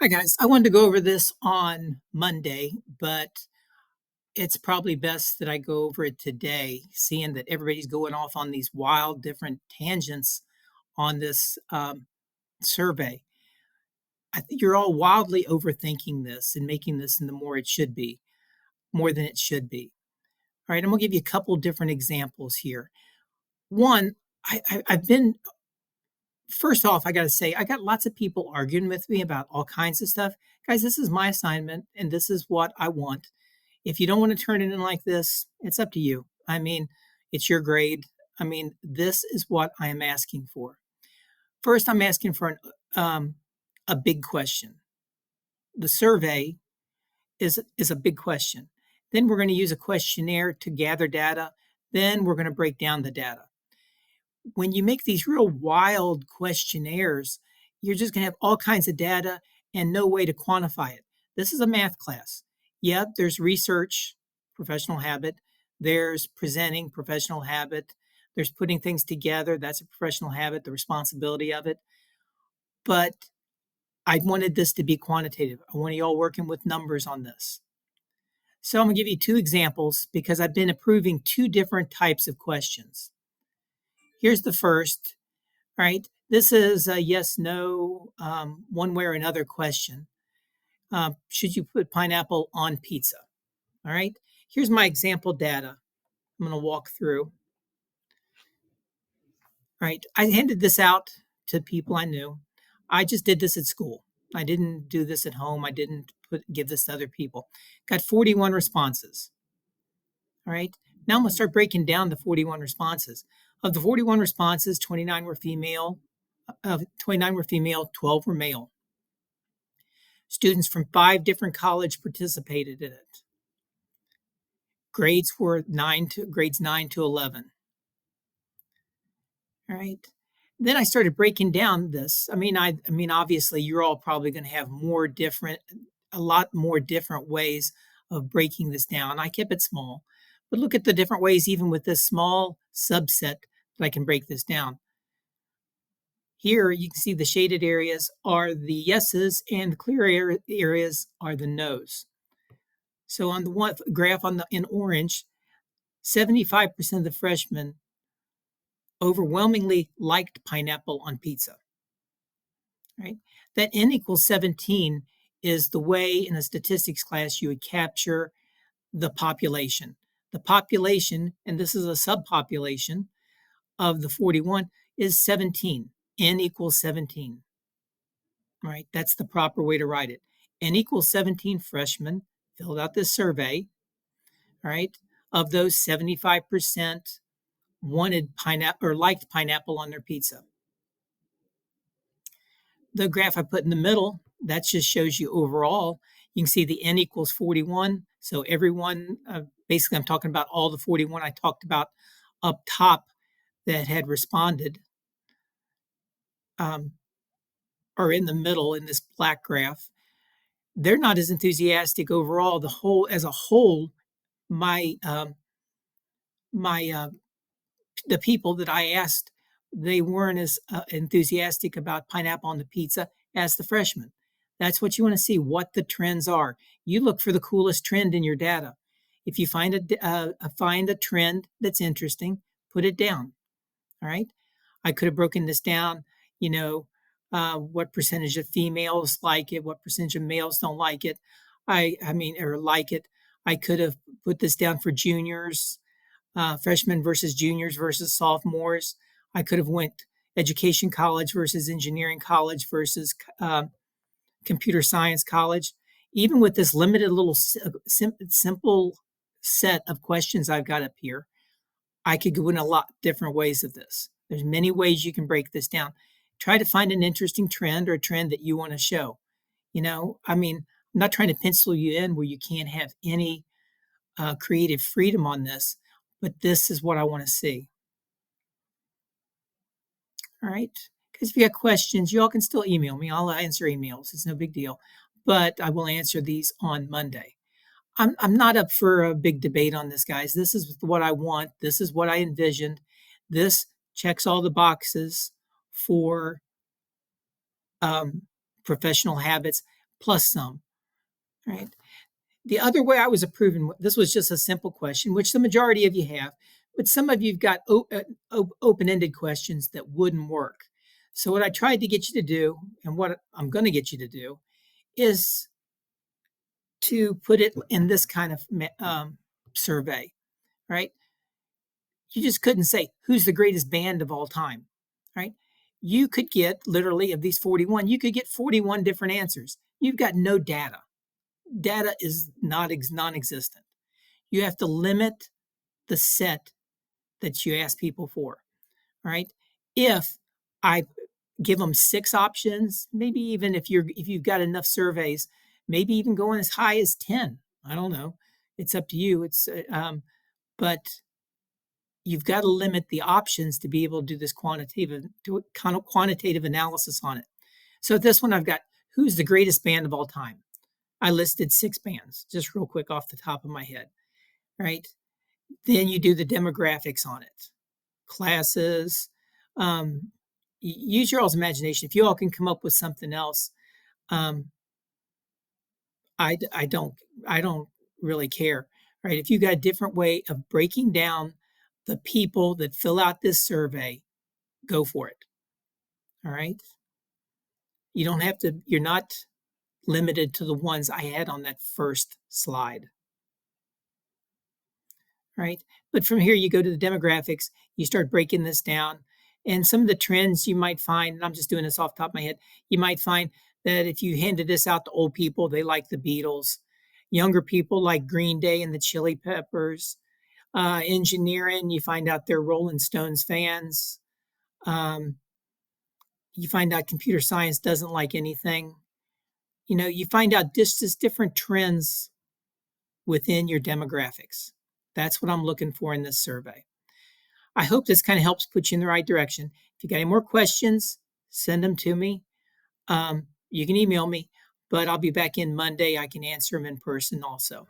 Hi, guys. I wanted to go over this on Monday, but it's probably best that I go over it today, seeing that everybody's going off on these wild different tangents on this survey. I think you're all wildly overthinking this and making this into more it should be, more than it should be. All right, I'm going to give you a couple different examples here. One, I've been, first off, I got to say, I got lots of people arguing with me about all kinds of stuff. Guys, this is my assignment and this is what I want. If you don't want to turn it in like this, it's up to you. I mean, it's your grade. I mean, this is what I am asking for. First, I'm asking for a big question. The survey is a big question. Then we're going to use a questionnaire to gather data. Then we're going to break down the data. When you make these real wild questionnaires, you're just going to have all kinds of data and no way to quantify it. This is a math class. Yep, there's research, professional habit. There's presenting, professional habit. There's putting things together. That's a professional habit, the responsibility of it. But I wanted this to be quantitative. I want you all working with numbers on this. So I'm going to give you two examples because I've been approving two different types of questions. Here's the first. All right, this is a yes, no, one way or another question. Should you put pineapple on pizza? All right, here's my example data. I'm going to walk through. All right, I handed this out to people I knew. I just did this at school. I didn't do this at home. I didn't give this to other people. Got 41 responses. All right, now I'm going to start breaking down the 41 responses. Of the 41 responses, 29 were female. 29 were female, 12 were male. Students from 5 different colleges participated in it. Grades were grades 9 to 11. All right. Then I started breaking down this. I mean, obviously, you're all probably going to have a lot more different ways of breaking this down. I kept it small, but look at the different ways, even with this small subset, that I can break this down. Here you can see the shaded areas are the yeses and the clear areas are the nos. So on the one graph in orange, 75% of the freshmen overwhelmingly liked pineapple on pizza. Right? That n equals 17 is the way in a statistics class you would capture the population. The population, and this is a subpopulation of the 41, is 17. N equals 17. Right? That's the proper way to write it. N equals 17 freshmen filled out this survey. Right? Of those, 75% wanted pineapple or liked pineapple on their pizza. The graph I put in the middle, that just shows you overall. You can see the n equals 41. So everyone, basically I'm talking about all the 41 I talked about up top that had responded, are in the middle in this black graph. They're not as enthusiastic overall. As a whole, my the people that I asked, they weren't as enthusiastic about pineapple on the pizza as the freshmen. That's what you want to see, what the trends are. You look for the coolest trend in your data. If you find a trend that's interesting, put it down. All right. I could have broken this down. What percentage of females like it, what percentage of males don't like it. Or like it. I could have put this down for juniors, freshmen versus juniors versus sophomores. I could have went education college versus engineering college versus computer science college. Even with this limited little simple set of questions I've got up here, I could go in a lot different ways of this. There's many ways you can break this down. Try to find an interesting trend or a trend that you want to show. I'm not trying to pencil you in where you can't have any creative freedom on this, but this is what I want to see. All right. Because if you got questions, you all can still email me. I'll answer emails. It's no big deal. But I will answer these on Monday. I'm not up for a big debate on this, guys. This is what I want. This is what I envisioned. This checks all the boxes for um, professional habits, plus some, right? The other way I was approving, this was just a simple question, which the majority of you have, but some of you've got open ended questions that wouldn't work. So, what I tried to get you to do, and what I'm going to get you to do, is to put it in this kind of survey, right? You just couldn't say who's the greatest band of all time, right? You could get literally of these 41, you could get 41 different answers. You've got no data. Data is not non-existent. You have to limit the set that you ask people for, right? If I give them 6 options, maybe even if you've got enough surveys, maybe even going as high as 10. I don't know. It's up to you. But you've got to limit the options to be able to do this quantitative analysis on it. So this one I've got who's the greatest band of all time. I listed 6 bands, just real quick off the top of my head, right? Then you do the demographics on it, classes. Use your all's imagination. If you all can come up with something else, um, I don't I don't really care, right? If you got a different way of breaking down the people that fill out this survey, go for it. All right. You don't have to. You're not limited to the ones I had on that first slide. Right? But from here, you go to the demographics, you start breaking this down. And some of the trends you might find, and I'm just doing this off the top of my head, you might find that if you handed this out to old people, they like the Beatles. Younger people like Green Day and the Chili Peppers. Engineering, you find out they're Rolling Stones fans. Um, you find out computer science doesn't like anything. You find out just different trends within your demographics. That's what I'm looking for in this survey. I hope this kind of helps put you in the right direction. If you got any more questions, send them to me. You can email me, but I'll be back in Monday. I can answer them in person also.